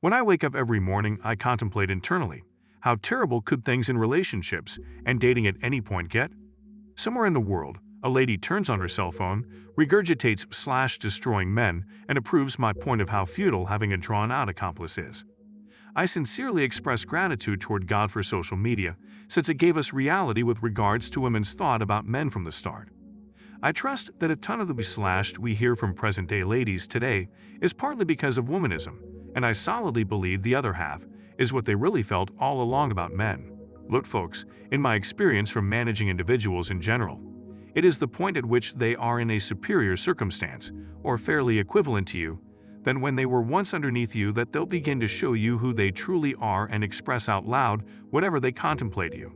When I wake up every morning, I contemplate internally, how terrible could things in relationships and dating at any point get? Somewhere in the world, a lady turns on her cell phone, regurgitates destroying men, and approves my point of how futile having a drawn-out accomplice is. I sincerely express gratitude toward God for social media, since it gave us reality with regards to women's thought about men from the start. I trust that a ton of the we hear from present-day ladies today is partly because of womanism, and I solidly believe the other half is what they really felt all along about men. Look, folks, in my experience from managing individuals in general, it is the point at which they are in a superior circumstance, or fairly equivalent to you, than when they were once underneath you that they'll begin to show you who they truly are and express out loud whatever they contemplate you.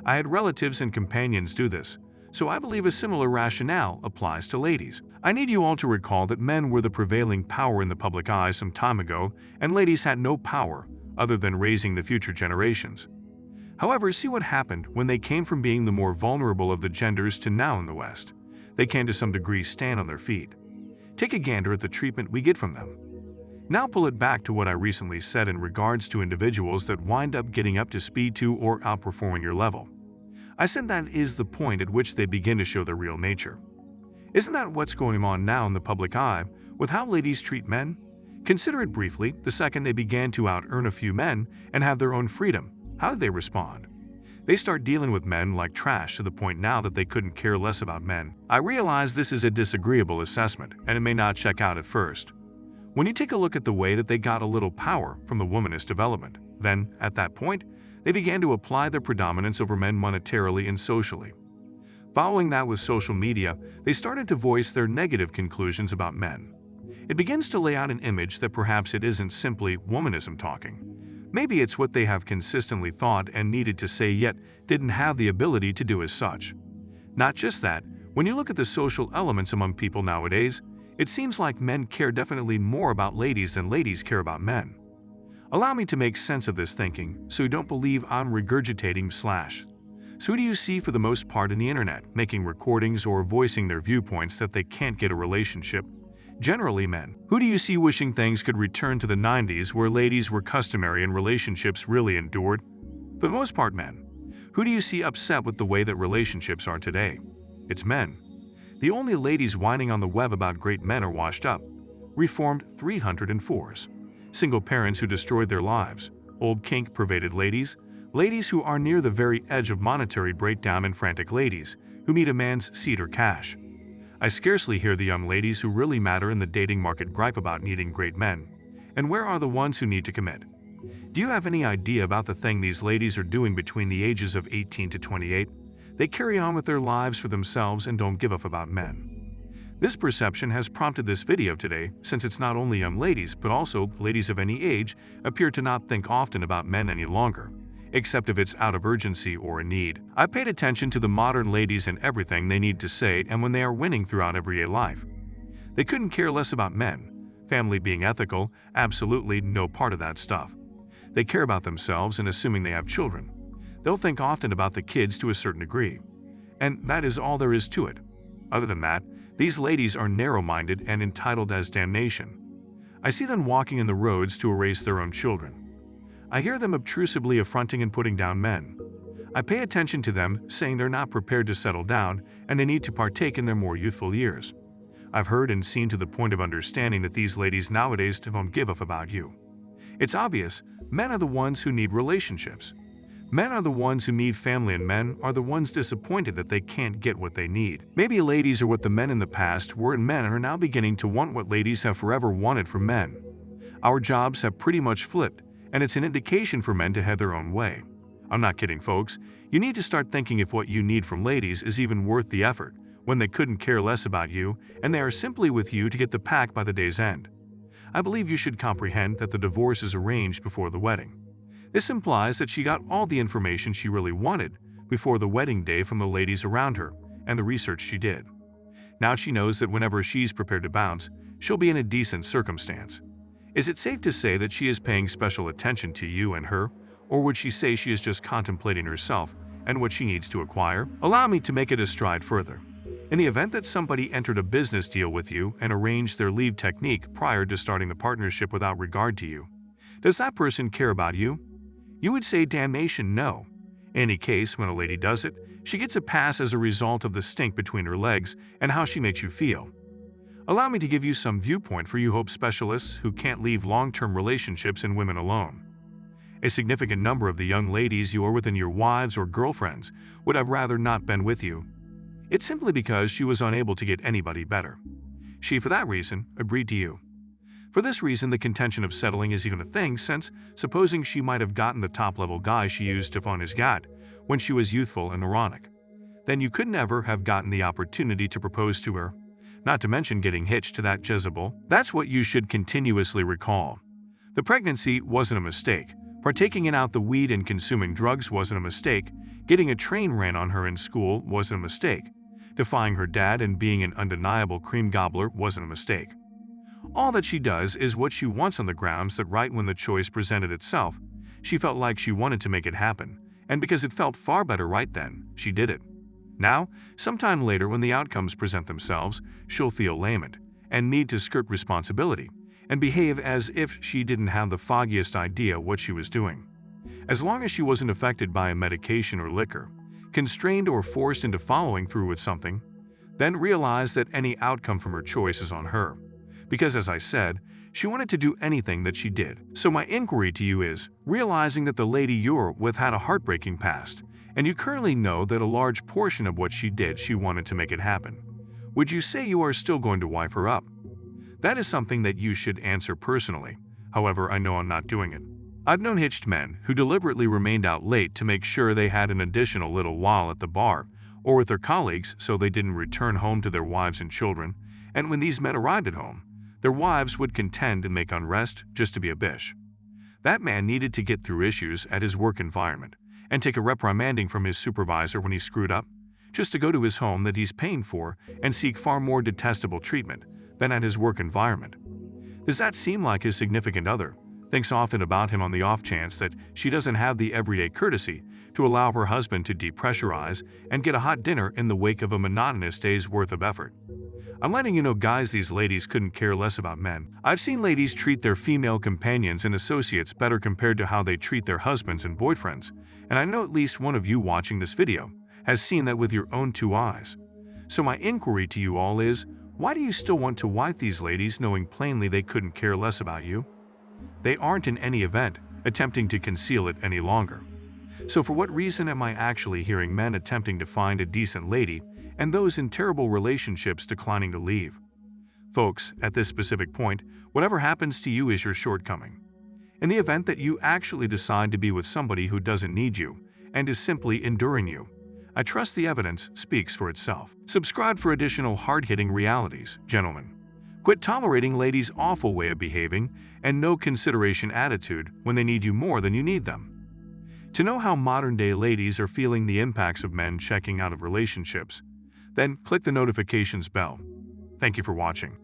I had relatives and companions do this, so I believe a similar rationale applies to ladies. I need you all to recall that men were the prevailing power in the public eye some time ago, and ladies had no power other than raising the future generations. However, see what happened when they came from being the more vulnerable of the genders to now in the West. They can to some degree stand on their feet. Take a gander at the treatment we get from them. Now pull it back to what I recently said in regards to individuals that wind up getting up to speed to or outperforming your level. I said that is the point at which they begin to show their real nature. Isn't that what's going on now in the public eye with how ladies treat men? Consider it briefly. The second they began to out-earn a few men and have their own freedom, how did they respond? They start dealing with men like trash to the point now that they couldn't care less about men. I realize this is a disagreeable assessment, and it may not check out at first. When you take a look at the way that they got a little power from the womanist development, then, at that point, they began to apply their predominance over men monetarily and socially. Following that with social media, they started to voice their negative conclusions about men. It begins to lay out an image that perhaps it isn't simply womanism talking. Maybe it's what they have consistently thought and needed to say yet didn't have the ability to do as such. Not just that, when you look at the social elements among people nowadays, it seems like men care definitely more about ladies than ladies care about men. Allow me to make sense of this thinking so you don't believe I'm regurgitating . So who do you see for the most part in the internet, making recordings or voicing their viewpoints that they can't get a relationship? Generally men. Who do you see wishing things could return to the 90s where ladies were customary and relationships really endured? For the most part men. Who do you see upset with the way that relationships are today? It's men. The only ladies whining on the web about great men are washed up. Reformed 304s. Single parents who destroyed their lives. Old kink-pervaded ladies. Ladies who are near the very edge of monetary breakdown and frantic ladies who meet a man's seat or cash. I scarcely hear the young ladies who really matter in the dating market gripe about needing great men. And where are the ones who need to commit? Do you have any idea about the thing these ladies are doing between the ages of 18 to 28? They carry on with their lives for themselves and don't give a f about men. This perception has prompted this video today, since it's not only young ladies but also ladies of any age appear to not think often about men any longer, except if it's out of urgency or a need. I paid attention to the modern ladies and everything they need to say and when they are winning throughout everyday life. They couldn't care less about men. Family being ethical, absolutely no part of that stuff. They care about themselves and assuming they have children. They'll think often about the kids to a certain degree. And that is all there is to it. Other than that, these ladies are narrow-minded and entitled as damnation. I see them walking in the roads to erase their own children. I hear them obtrusively affronting and putting down men. I pay attention to them saying they're not prepared to settle down and they need to partake in their more youthful years. I've heard and seen to the point of understanding that these ladies nowadays don't give a f about you. It's obvious, men are the ones who need relationships. Men are the ones who need family and men are the ones disappointed that they can't get what they need. Maybe ladies are what the men in the past were and men are now beginning to want what ladies have forever wanted from men. Our jobs have pretty much flipped, and it's an indication for men to head their own way. I'm not kidding, folks. You need to start thinking if what you need from ladies is even worth the effort when they couldn't care less about you and they are simply with you to get the pack by the day's end. I believe you should comprehend that the divorce is arranged before the wedding. This implies that she got all the information she really wanted before the wedding day from the ladies around her and the research she did. Now she knows that whenever she's prepared to bounce, she'll be in a decent circumstance. Is it safe to say that she is paying special attention to you and her, or would she say she is just contemplating herself and what she needs to acquire? Allow me to make it a stride further. In the event that somebody entered a business deal with you and arranged their leave technique prior to starting the partnership without regard to you, Does that person care about you? You would say damnation no. In any case, when a lady does it, she gets a pass as a result of the stink between her legs and how she makes you feel. Allow me to give you some viewpoint for you hope specialists who can't leave long-term relationships and women alone. A significant number of the young ladies you are with and your wives or girlfriends would have rather not been with you. It's simply because she was unable to get anybody better. She, for that reason, agreed to you. For this reason, the contention of settling is even a thing, since supposing she might have gotten the top-level guy she used to phone his gat when she was youthful and neurotic, then you could never have gotten the opportunity to propose to her, not to mention getting hitched to that Jezebel. That's what you should continuously recall. The pregnancy wasn't a mistake. Partaking in out the weed and consuming drugs wasn't a mistake. Getting a train ran on her in school wasn't a mistake. Defying her dad and being an undeniable cream gobbler wasn't a mistake. All that she does is what she wants on the grounds that right when the choice presented itself, she felt like she wanted to make it happen, and because it felt far better right then, she did it. Now, sometime later when the outcomes present themselves, she'll feel lament and need to skirt responsibility and behave as if she didn't have the foggiest idea what she was doing. As long as she wasn't affected by a medication or liquor, constrained or forced into following through with something, then realize that any outcome from her choice is on her. Because, as I said, she wanted to do anything that she did. So my inquiry to you is, realizing that the lady you're with had a heartbreaking past, and you currently know that a large portion of what she did she wanted to make it happen, would you say you are still going to wife her up? That is something that you should answer personally. However, I know I'm not doing it. I've known hitched men who deliberately remained out late to make sure they had an additional little while at the bar or with their colleagues so they didn't return home to their wives and children, and when these men arrived at home, their wives would contend and make unrest just to be a bish. That man needed to get through issues at his work environment and take a reprimanding from his supervisor when he screwed up, just to go to his home that he's paying for and seek far more detestable treatment than at his work environment. Does that seem like his significant other thinks often about him on the off chance that she doesn't have the everyday courtesy to allow her husband to depressurize and get a hot dinner in the wake of a monotonous day's worth of effort? I'm letting you know, guys, these ladies couldn't care less about men. I've seen ladies treat their female companions and associates better compared to how they treat their husbands and boyfriends, and I know at least one of you watching this video has seen that with your own two eyes. So my inquiry to you all is, why do you still want to wife these ladies knowing plainly they couldn't care less about you? They aren't in any event attempting to conceal it any longer. So for what reason am I actually hearing men attempting to find a decent lady and those in terrible relationships declining to leave? Folks, at this specific point, whatever happens to you is your shortcoming. In the event that you actually decide to be with somebody who doesn't need you and is simply enduring you, I trust the evidence speaks for itself. Subscribe for additional hard-hitting realities, gentlemen. Quit tolerating ladies' awful way of behaving and no consideration attitude when they need you more than you need them. To know how modern-day ladies are feeling the impacts of men checking out of relationships, then click the notifications bell. Thank you for watching.